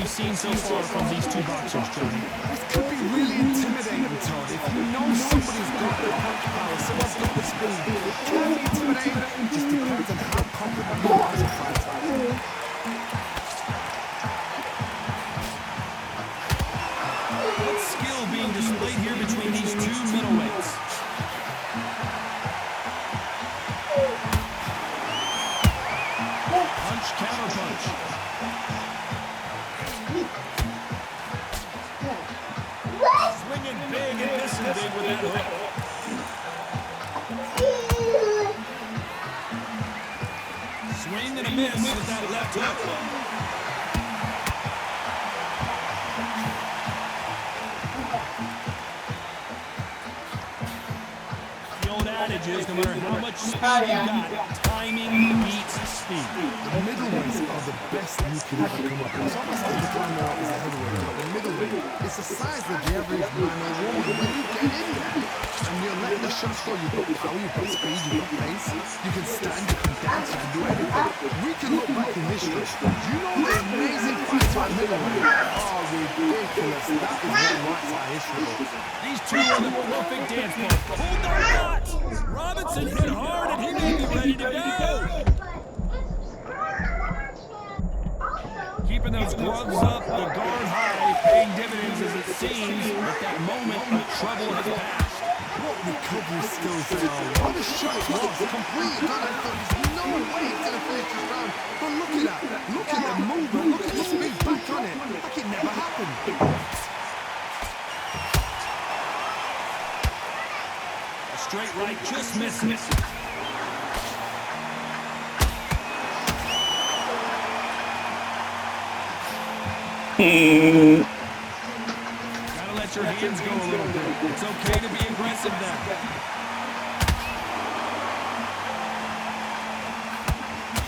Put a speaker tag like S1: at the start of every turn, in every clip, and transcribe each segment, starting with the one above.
S1: you've seen so far from these two boxers, Johnny?
S2: This could be really intimidating, Todd. If you know somebody's got the punch power, someone's got the speed, it can be intimidating. It just depends on how confident you are as a fighter.
S1: What skill being displayed here between these two middleweights? Punch, counter punch. Swinging big and missing big with that hook. Swing and a miss with that left hook. Adage no matter how much speed you got, timing beats speed.
S2: The middleweights are the best you can ever come up with. It's almost like the climber is a heavyweight, but the middleweight is the size of the average man or woman. When you get in there and you're letting the shots go, you've got power, you've got speed, you've got pace, you can stand, you can dance, you can do everything. We can look back in history. You know the amazing fights at middleweight are ridiculous. That is what writes our history.
S1: These two are the perfect dance partners. Hold their knots. Robinson hit hard and he may be ready to go. Keeping those gloves up, the guard high, paying dividends as it seems at that moment when trouble has passed.
S2: What recovery skills they are. What the shot was completely done. I thought there's no way he's going to finish this round. But look at that. Look at the movement. Look at the speed back on it. Like it never happened.
S1: Straight right, just misses. Gotta let your hands go a little bit. It's okay to be aggressive now.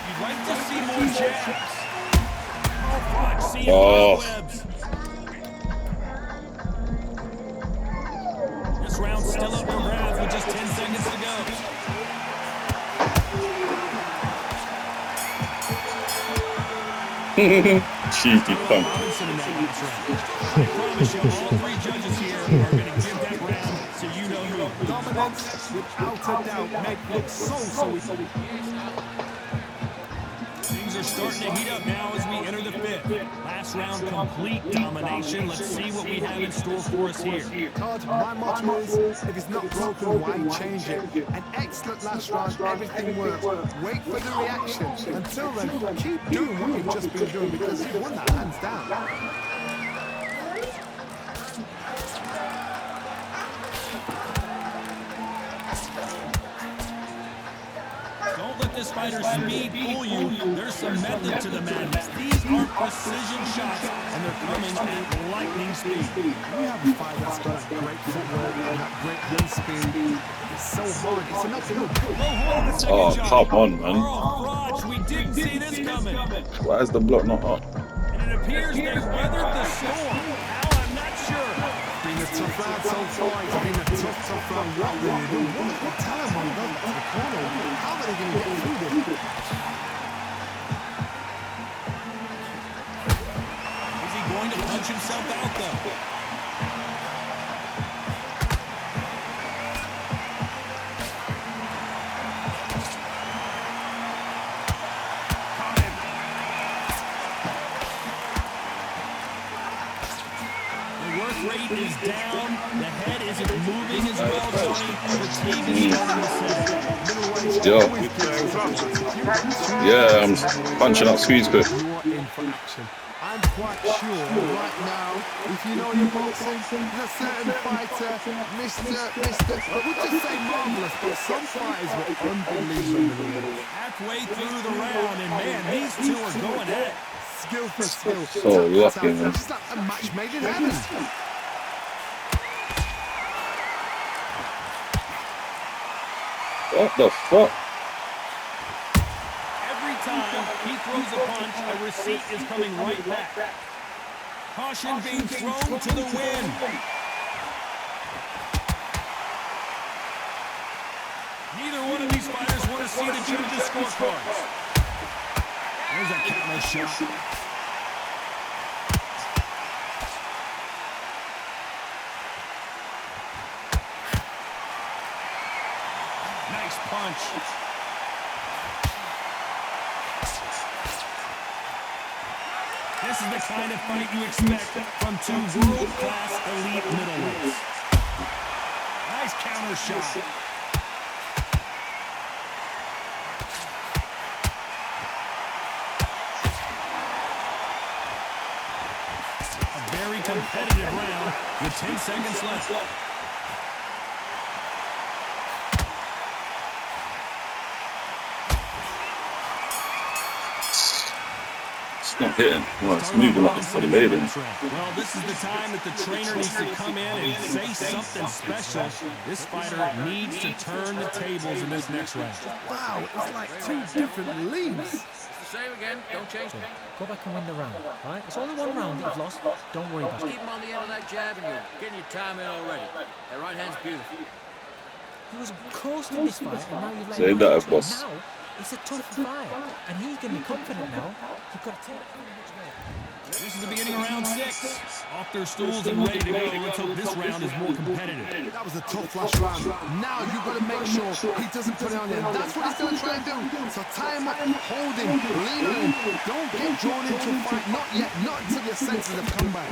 S1: You'd like to see more jabs. Oh, fuck, see webs. This round's still up for grabs with just 10 seconds to go.
S3: Cheeky punk.
S1: I promise you, all three judges here are going to give that round so you know who.
S2: Dominance, without a doubt, make look so easy.
S1: Things are starting to heat up now as we enter the fifth. Last round, complete domination. Let's see what we have in store for us here.
S2: Todd, my motto is, if it's not broken, why change it? An excellent last round, everything works. Wait for the reaction. Until then, keep doing what you've just been doing because you've won that hands down.
S1: Don't let this fighter's speed fool you. There's some method to the madness. These are precision shots, and they're coming at lightning speed.
S2: We have a fight that's got great footwork and that great hand speed. It's so hard. It's enough to
S3: Oh, come on, man.
S1: Oh, we didn't see this coming.
S3: Why is the block not up?
S1: And it appears they weathered the storm. How, I'm not sure.
S2: Been a tough round so far. It's been a tough round. What will you do? What time on the corner? How are they going to get through this?
S1: Is he going to punch himself out, though? Rate is down. The head isn't moving as well, Tony. The team is starting to set.
S3: Yeah, I'm punching out squeeze quick.
S2: I'm quite sure right now, if you know your boxing, there's a certain fighter, Mr. I would just say marvelous, but some fighters were unbelievable.
S1: Halfway through the round, and man, these two are going at it.
S2: Skill for skill.
S3: So lucky, man.
S2: It's like a match made in heaven.
S3: What the fuck?
S1: Every time he throws a punch, a receipt is coming right back. Caution being thrown to the wind. Neither one of these fighters want to see the judges' scorecards. There's a counter shot. punch. This is the kind of fight you expect from two world-class elite middleweights. Nice counter shot. A very competitive round with 10 seconds left.
S3: It's not hitting. Well, it's moving like it's delayed.
S1: Well, this is the time that the trainer needs to come in and say something special. This fighter needs to turn the tables in this next round.
S2: Wow, it's like two different leagues.
S4: Same again, don't change.
S5: Go back and win the round, right? It's only one round that you've lost. Don't worry about it.
S4: Keep him on the end of that jab and you're getting your time in already. That right hand's beautiful.
S5: He was close to this fight, and now you've let
S3: Say
S5: him
S3: that,
S5: go.
S3: boss.
S5: Now, it's a tough fight, and he's going to be confident now. You've got to take it.
S1: This is the beginning of round 6. Off their stools and ready to go. Let's hope this round is more competitive.
S2: That was a tough last round. Now you've got to make sure he doesn't put it on him. That's what he's going to try and do. So tie him up, hold him, lean on him. Don't get drawn into a fight. Not yet. Not until your senses have come back.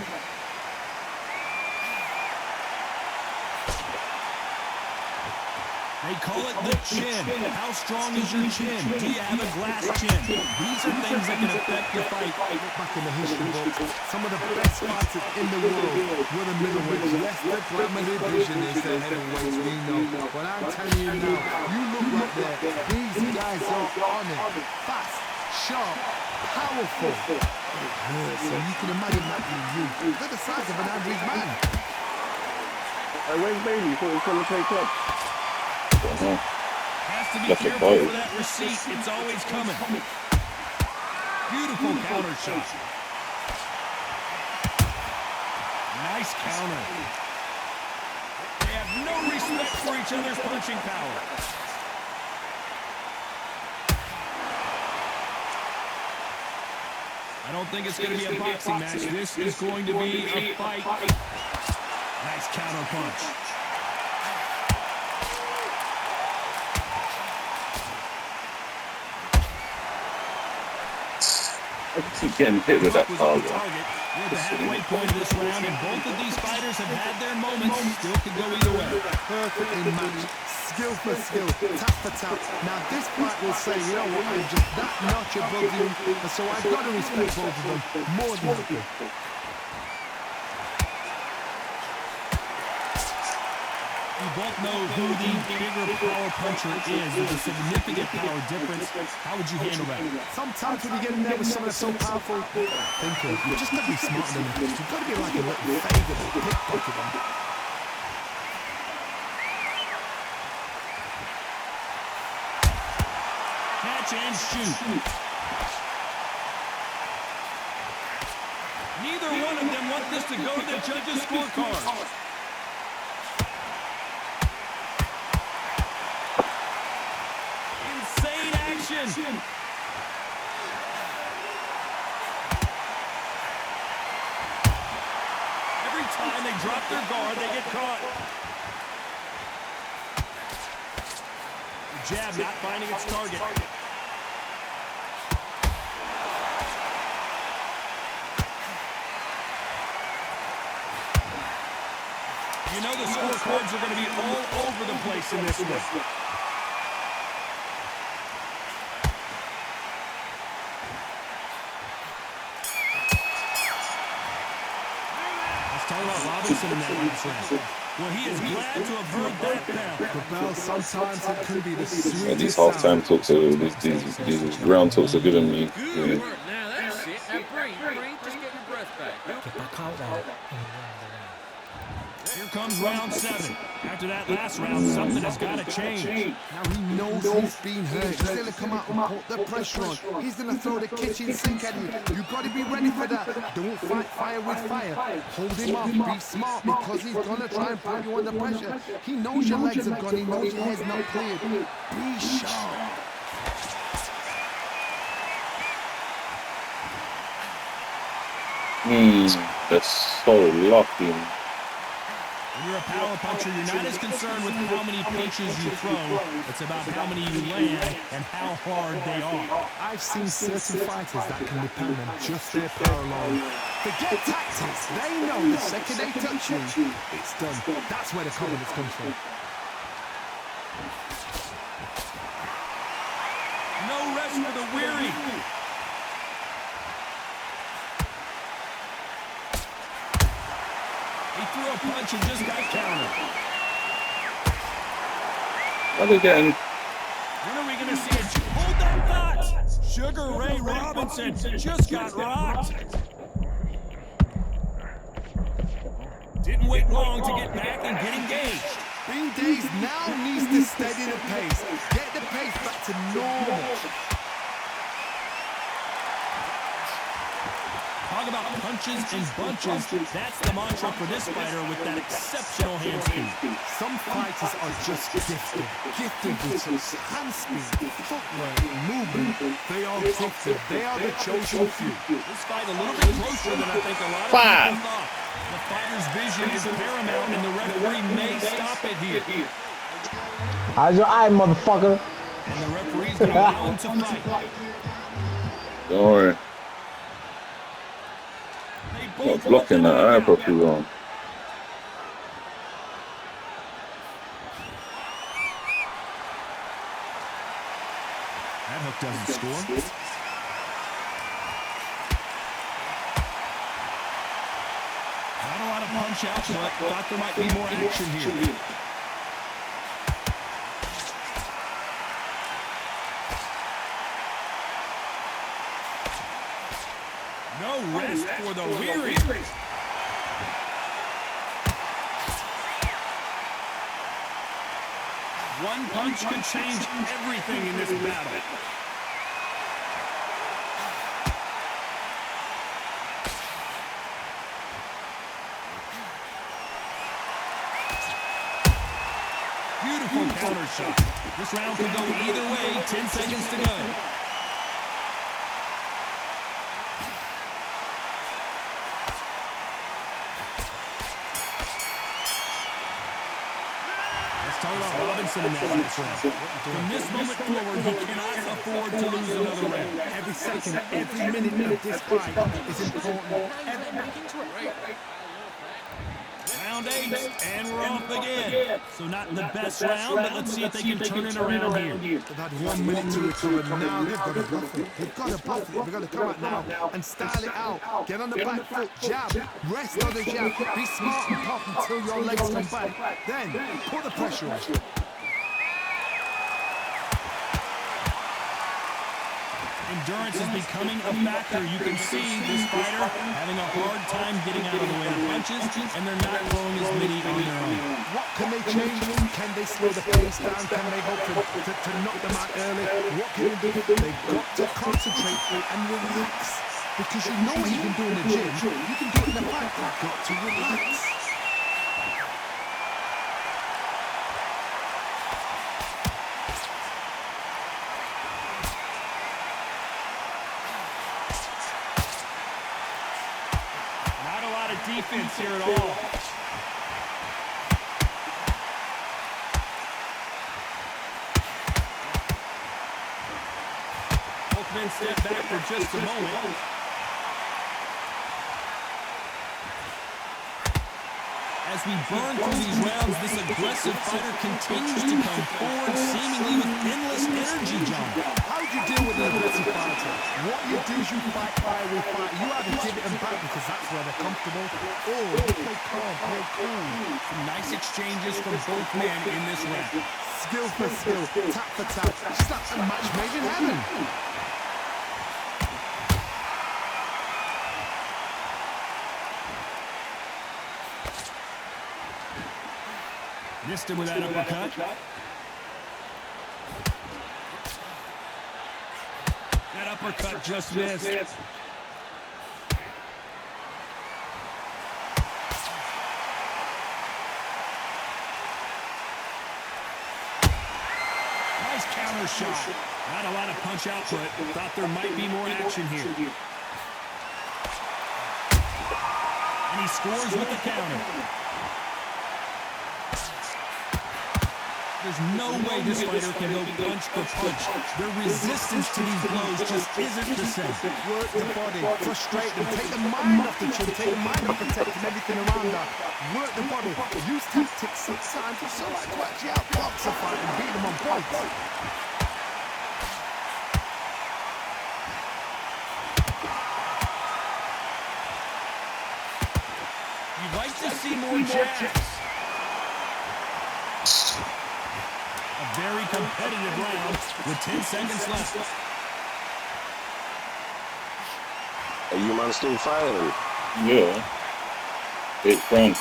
S1: They call it the chin. How strong is your chin? Do you have a glass chin? These are things that can affect the fight.
S2: Back in the history books, some of the best fighters in the world were the middleweights. Yes, the glamour division is the heavyweights, we know. But I'm telling you now, you look right there. These guys are on it. Fast, sharp, powerful. It hurts, and you can imagine that being you. They're the size of an average man.
S6: Where's Bailey? You thought he was going to take up?
S1: Has to be
S3: Left
S1: careful
S3: foot.
S1: for that receipt. It's always coming. Beautiful counter shot. Nice counter. They have no respect for each other's punching power. I don't think it's going to be a boxing match. This is going to be a fight. Nice counter punch.
S3: I keep getting hit with that
S1: Was on
S3: power.
S1: target. We're at the halfway point of this round, and both of these fighters have had their moments. Still could go either way.
S2: Perfectly matched. Skill for skill, tap for tap. Now this fight will say, you know what, I'm just that notch above you, and so I've got to respect both of them more than happy.
S1: You both know who the bigger power puncher is. There's a significant power difference. How would you handle that?
S2: Sometimes when you get in there with someone that's so powerful, thinking, you just got to be smarter than them. You've got to be like a little favour to pickpocket them.
S1: Catch and shoot. Neither one of them want this to go to the judges' scorecard. Insane action. Every time they drop their guard, they get caught. The jab not finding its target. You know the scorecards are going to be all over the place in this one. Let's talk about Robinson in that last round. Well, he is glad to have heard that bell.
S2: The bell, sometimes it can be the sweetest
S3: And these
S2: sound.
S3: halftime talks are these ground talks are giving me.
S4: Good work. Now that's it. Now breathe. Just get your breath back.
S5: Get back out there and win the round.
S1: Here comes round 7. After that last round, something has got to change.
S2: Now he knows he's been hurt. He's going to come out and put the pressure on. He's going to throw the kitchen sink at you. You've got to be ready for that. Don't fight fire with fire. Hold him off. Be smart because he's going to try and put you under pressure. He knows your legs have gone. He knows your head's not cleared. Be sharp.
S3: That's so lucky.
S1: When you're a power puncher, you're not as concerned with how many punches you throw. It's about how many you land and how hard they are.
S2: I've seen certain fighters that can depend on just their power alone. Forget tactics. They know the second they touch you, it's done. That's where the confidence comes from.
S1: No rest for the weary. He threw a punch and just got countered.
S3: What are they getting?
S1: When are we going to see it? Hold that thought! Sugar Ray Robinson just got rocked. Didn't wait long to get back and get engaged.
S2: Bing Days now needs to steady the pace. Get the pace back to normal.
S1: Talk about punches and bunches. That's the mantra for this fighter with that exceptional hand speed.
S2: Some fighters are just gifted. Gifted with hand speed, footwork, movement. They are gifted. They are the chosen few.
S1: This fight a little bit closer than I think a lot of people thought. The fighter's vision is paramount, and the referee may stop it here.
S6: How's your eye, motherfucker?
S1: And the referee's going to allow him to fight.
S3: Don't worry. Not blocking that eye properly wrong.
S1: That hook doesn't score. Not a lot of punch out, but thought there might be more action here. No rest for the weary. One punch could change everything in this battle. Beautiful counter shot. This round could go either way. 10 seconds to go. Robinson in that last round. From this moment forward, he cannot afford to lose another round.
S2: Every second, every minute of this fight is important.
S1: Round 8, and we're off again. So not the best round, but let's see if they can turn it around here.
S2: They've had 1 minute to recover. Now they've got to bluff it. They've got to bluff it. They've got to come out now and style it out. Get on the back foot, jab, rest on the jab. Be smart and pop until your legs come back. Then put the pressure on.
S1: Endurance is becoming a factor. You can see this fighter having a hard time getting out of the way of punches, and they're not throwing as many on their own.
S2: What can they change? Can they slow the pace down? Can they hope to knock them out early? What can they do? They've got to concentrate and relax. Because you know what you can do in the gym. You can do it in the fight. You've got to relax.
S1: Defense here at all. Both men step back for just a moment. As we burn through these rounds, this aggressive fighter continues to come forward, seemingly with endless energy, John.
S2: How do you deal with an aggressive fighter? What you do is you fight fire with fire. You either give it them back because that's where they're comfortable, or you play calm, play cool.
S1: Some nice exchanges from both men in this round.
S2: Skill for skill, tap for tap. Just like a match made in heaven.
S1: Missed him with that uppercut. That uppercut just missed. Nice counter shot. Not a lot of punch output. Thought there might be more action here. And he scores with the counter. There's no way this fighter can go punch for punch. Their resistance to these blows just isn't the same.
S2: Work the body, frustrate them, take the mind off the chin, take the mind off protecting everything around her. Work the body, use tactics sometimes so like to actually outbox a fight and beat them on points.
S1: You'd like to see more jabs. A very competitive round with 10 seconds left.
S7: Are you man still fighting?
S3: Yeah. It's fun.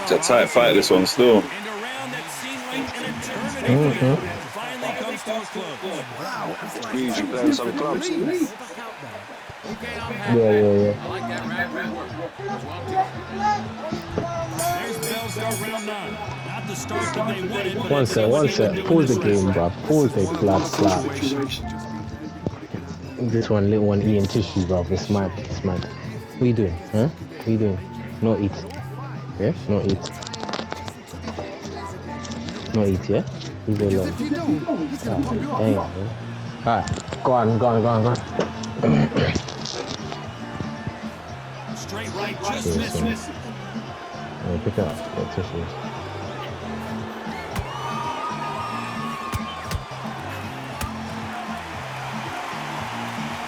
S3: It's a tight fight, this one still.
S1: And a round that seemed like an eternity finally comes to a close.
S2: Wow, it's like
S7: Usually playing some clubs.
S4: Back out there. Okay, I'm happy.
S6: Yeah.
S4: I like that round work.
S1: There's Bell start round 9. Not the start that they wanted, but
S6: One set. Pause the game, bro. Pause the clap. This one, little one eating tissue, bro. It's mad. What are you doing? Huh? What are you doing? No eat. Yeah? No eat. No eat, yeah? Leave it alone. Alright. Go on.
S1: straight right just misses.
S6: Yeah, pick it up. Get tissues.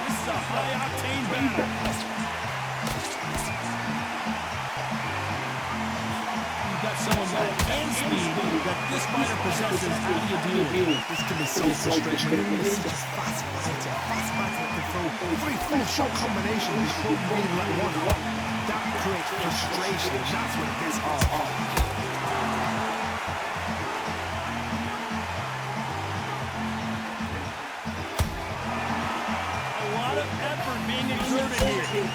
S1: This is a high-octane battle. You've got someone with hand speed that this fighter possesses. How do you deal with it?
S2: This can be so frustrating. This is just fast fighter that can throw 3 full shot combinations before you even let one out. That creates frustration. That's what it gets hard.
S1: A lot of effort being exerted here.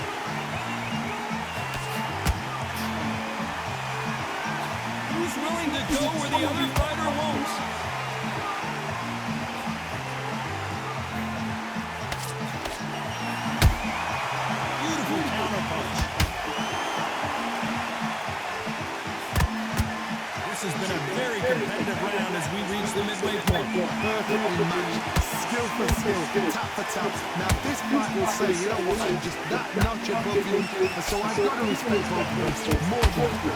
S1: Who's willing to go where the other fighter won't? Beautiful counterpunch. This has been a very competitive round as we reach the midway point.
S2: Perfectly matched, skill for skill, tap for tap. Now this fight will say, you know what, I'm just that notch above you, and so I've got to respect both of you more than you.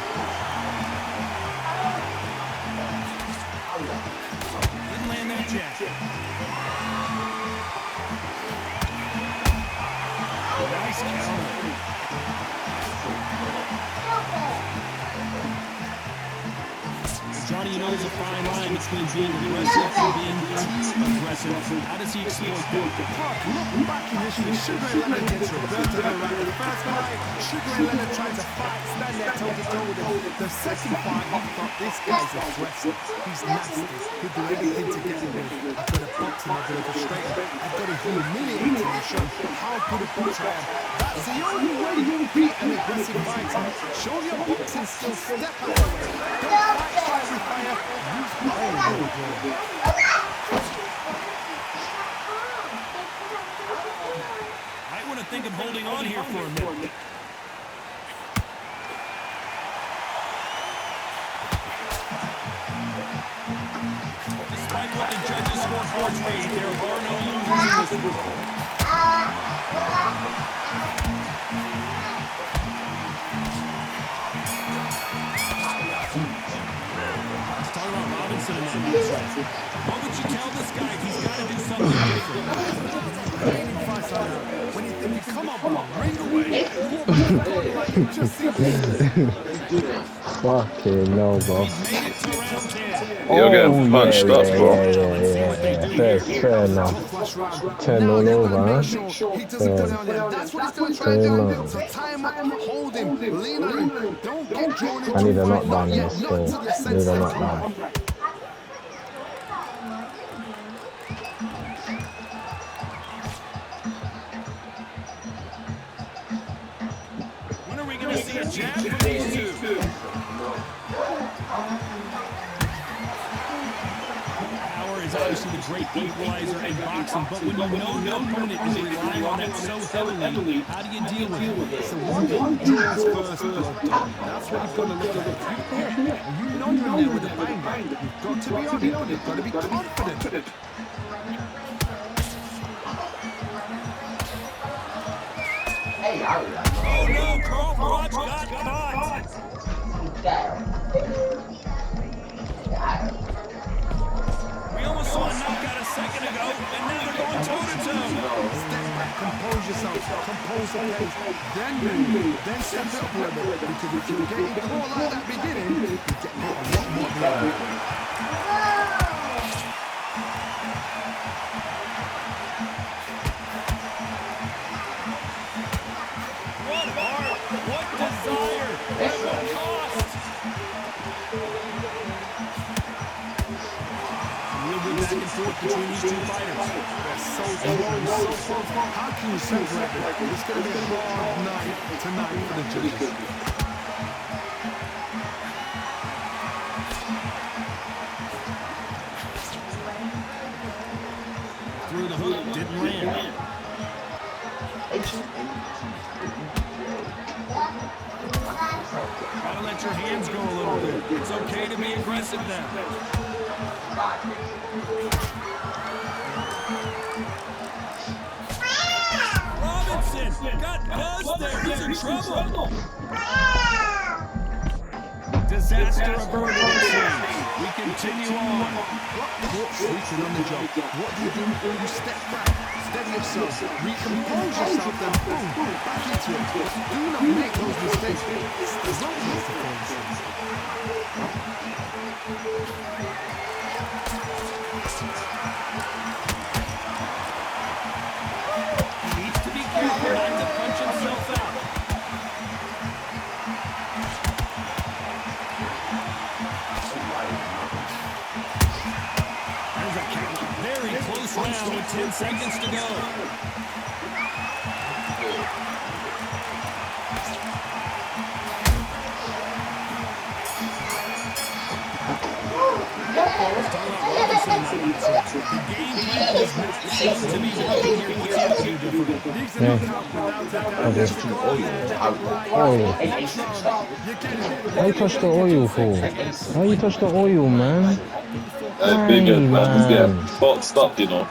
S1: Didn't land that jab. Nice counter. Johnny, you know there's a fine line between being aggressive and being too aggressive. How does he exploit that?
S2: Look back in history, Sugar Ray Leonard gets Roberto Duran. The first fight, Sugar Ray Leonard tried to fight, stand there toe-to-toe with him. The second fight, he thought, this guy's aggressive. He's nasty. He'll do anything to get me. I've got to box him, I've got to frustrate him. I've got to humiliate him and show him how good a boxer I am. That's the only way you beat an aggressive fighter. Show your boxing skills, step out of the way. Don't fight with fire, use brain.
S1: I want to think of holding on here for a minute. Despite what the judges' scorecards read, there are no losers in this one. Let's talk about Robinson in that matchup. What would you tell this guy? He's got to do something different.
S2: When you think, come on, bro, ring away. Just see
S6: Fucking no, bro.
S1: Made it to round 10.
S3: You're getting punched up, bro.
S6: Yeah. Fair enough. 10 all over, huh?
S2: He doesn't go down there. That's what he's going to try and do. So tie him up, hold him, lean on him. Don't get drawn into
S6: I need a
S2: fight.
S6: knockdown
S2: Not
S6: in
S2: yet,
S6: this
S2: not
S6: still.
S2: until you're
S6: I need a
S2: sensitive.
S6: knockdown.
S1: When are we going to see a jab from these two? Power is is obviously the great equalizer in boxing, but when you know your opponent is relying on that so heavily, how do you deal with it?
S2: So one who draws first blood, Tom. That's what you've got to look at. If you hit and you know you're in there with a banger, you've got to be on it. You've got to be confident.
S1: Oh no, Carl Froch got caught. We almost saw a knockout a second ago, and now they're going toe-to-toe.
S2: Step back, compose yourself, compose the pace, then move, then step it up a little bit. Because if you're getting caught like that beginning, you get caught a lot more than that.
S1: What heart, what desire, at what cost? Real good back and forth between these two fighters.
S2: They're so close, so close. How can you separate them? It's going to be a hard night tonight for the judges.
S1: Through the hook, didn't land. Gotta let your hands go a little bit. It's okay to be aggressive now. Robinson got buzzed there. He's in trouble. Disaster averted, it seems. We continue on.
S2: Caught sleeping on the job. What do? You step back, steady yourself, recompose yourself, then boom, back into it. Do not make those mistakes. There's no place to fall asleep.
S1: He needs to be careful not to punch himself out. There's a count. Very close round with 10 seconds to go. The game plan does not seem to be working here. What's he up to different?
S2: Needs to knock out without a doubt.
S6: Oh, why you touch the oil for? Why you touch the oil, man?
S3: Bigger,
S6: man.
S3: man. He's getting boxed up, you know.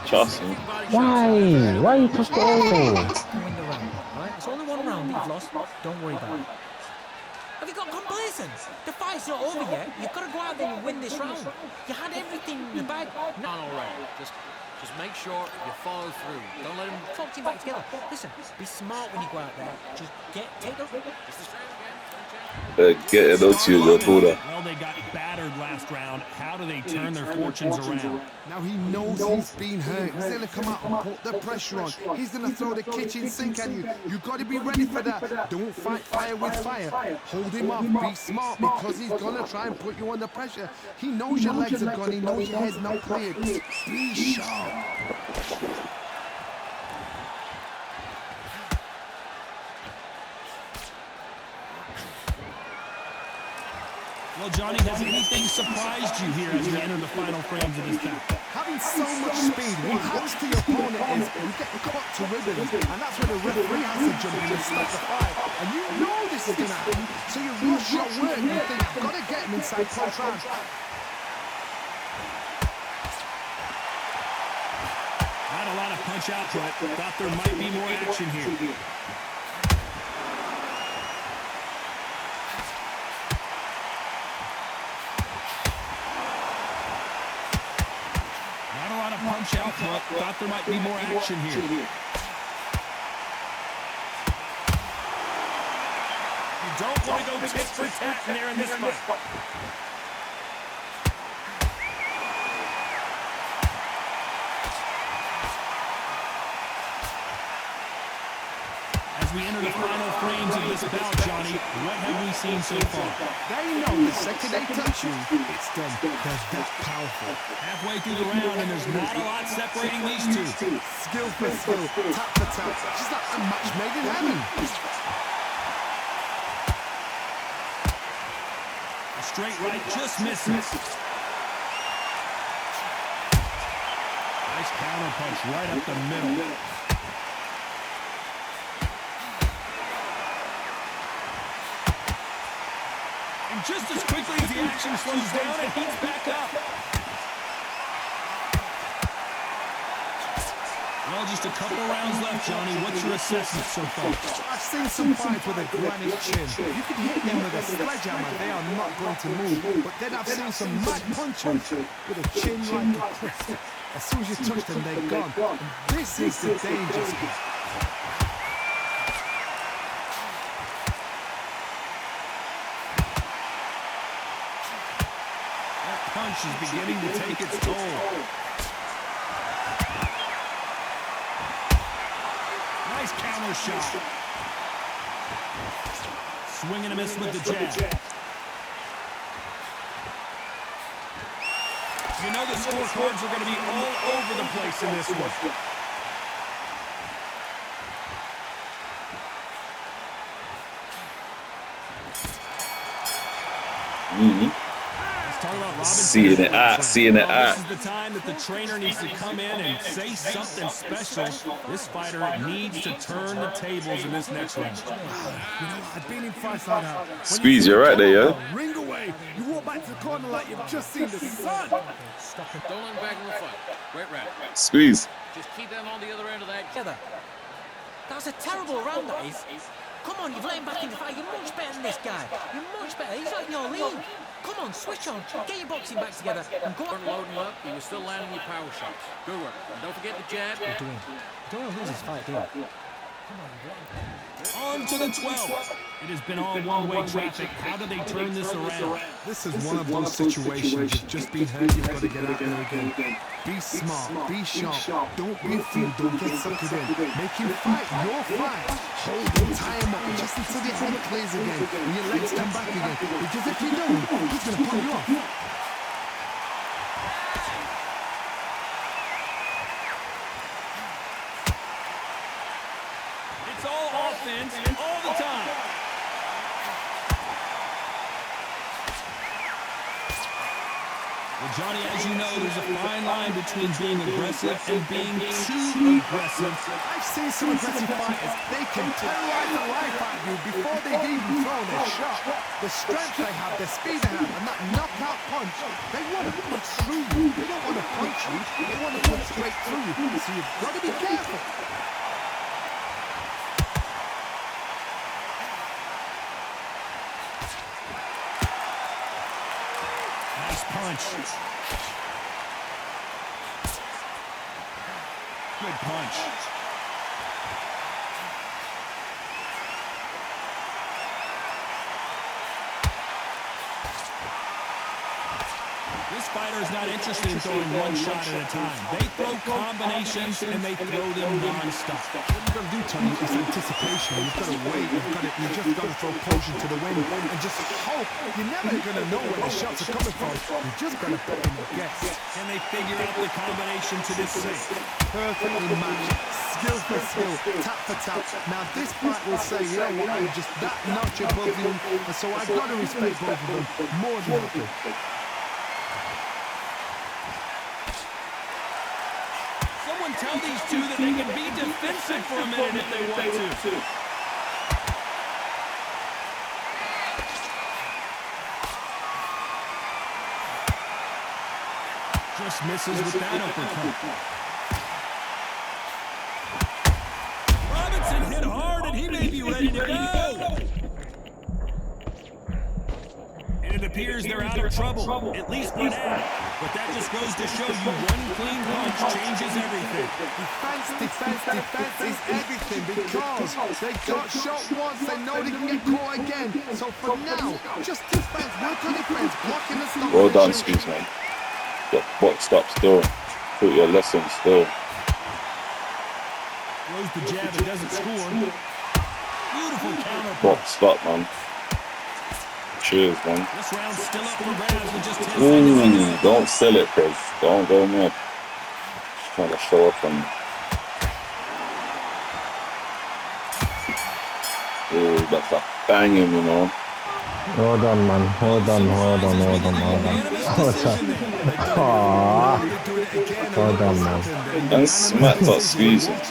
S3: Trust me.
S6: Why? Why you touch the oil?
S5: Win the round, right? It's only one round that you've lost. Don't worry about it. Have you got complacent? The fight's not over yet. You've got to go out there and win this round. You had everything in the bag.
S4: Not already. Just make sure you follow through. Don't let him
S5: Talk team back together. Listen, be smart when you go out there. Just take the...
S3: Get it out to you, your Buddha.
S1: Well, they got battered last round. How do they turn their fortunes around?
S2: Now he knows he's been hurt. He's going to come out and put the pressure on. He's going to throw the kitchen sink at you. You've got to be ready for that. Don't fight fire with fire. Hold him off. Be smart because he's going to try and put you under pressure. He knows your legs are gone. He knows your head's not cleared. Be sharp.
S1: Well, Johnny, has anything surprised you here as we enter the final frames of this bout?
S2: Having so much speed, what happens to your opponent is you get cut to ribbons, and that's where the referee has to jump in and stop the fight. And you know this is going to happen, so you rush your work. You think, I've got to get him inside close rounds.
S1: Not a lot of punch output. Thought there might be more action here. Punch output. Thought there might be more action here. You don't want to go tit for tat in there in this fight. As we enter the final frames of this bout, Johnny, what have we seen so far?
S2: They know the second they touch you, it's done. They're that powerful.
S1: Halfway through the round, and there's not a lot separating these two.
S2: Skill for skill, tap for tap. Just like a match made in heaven. A straight right just misses.
S1: counter punch right up the middle. And just as quickly as the action slows down, it heats back up. Well, just a couple rounds left, Johnny. What's your assessment so far?
S2: I've seen some fights with a granite chin. You can hit them with a sledgehammer, they are not going to move. But then I've seen some mad punchers with a chin like a crystal. As soon as you touch them, they're gone. And this is the danger spot.
S1: That punch is beginning to take its toll. Nice counter shot. Swing and a miss with the jab. You know the scorecards are going to be all over the place in this one.
S3: Seeing it out.
S1: This is the time that the trainer needs to come in and say something special. This fighter needs to turn the tables in this next round.
S2: You know, I've been in fights like that.
S3: Squeeze, you're right there, yeah?
S2: Ring away. You walk back to the corner like you've just seen the sun.
S5: Stop it.
S4: Don't let him back in the fight. Great round.
S3: Squeeze.
S4: Just keep them on the other end of that.
S5: Together. That was a terrible round, that is. Come on, you've let him back in the fight. You're much better than this guy. You're much better. He's like your league. Come on, switch on. Get your boxing back together and go on.
S4: Weren't loading up. He was still landing your power shots. Good work. And don't forget the jab.
S5: Don't want to lose this fight, do you?
S1: On to the 12th. It has been all one-way traffic. How do they turn this around?
S2: This is one of those situations. You've just been hurt. You've got to get out there again. Be smart. Be sharp. Don't be a fool. Don't get sucked in. Make him fight your fight. Hold him, tie him up just until the head clears again and your legs come back again. Because if you don't, he's going to pull you off.
S1: It's all offense all the time. Well, Johnny, as you know, there's a fine line between being aggressive and being too aggressive.
S2: I've seen some aggressive fighters. They can terrorize the life out of you before they've even thrown a shot. The strength they have, the speed they have, and that knockout punch, they want to punch through you. They don't want to punch you. They want to punch straight through you. So you've got to be careful.
S1: Punch. Good punch. This fighter is not interested in throwing one shot at a time. They throw combinations and they throw them non-stop.
S2: What you've got to do, Tony, is anticipation. You've got to wait. You just got to throw caution to the wind and just hope. You're never going to know where the shots are coming from. You just got to put in the guess.
S1: Can they figure out the combination to this sink?
S2: Perfectly matched. Skill for skill. Tap for tap. Now, this fight will say, you know what, I'm just that notch above you. And so I've got to respect both of them more than happy.
S1: Tell these two that they can be defensive for a minute if they want to. Just misses with that uppercut. Robinson hit hard and he may be ready to go. And it appears they're out of trouble, at least for now. But that just goes to show you one clean punch changes everything.
S2: Defense is everything because they got shot once, they know they can get caught again. So for now, just defense, work on defense, blocking the stop.
S3: Well done, Squeeze, man. Got boxed up still. Put your lesson still.
S1: Throws the jab and doesn't score. Beautiful counter.
S3: Boxed up, man. Cheers, man.
S1: This round's still up for grabs with just 10 seconds.
S3: Don't sell it, Prez. Don't go mad. Just trying to show off on. Oh, that's a banging, you know.
S6: Hold on, man. Hold on.
S1: Unanimous decision there.
S6: Aww.
S2: it again.
S6: Well
S2: And look
S6: done,
S2: what's
S6: man.
S2: happened.
S3: And smacked up squeezing.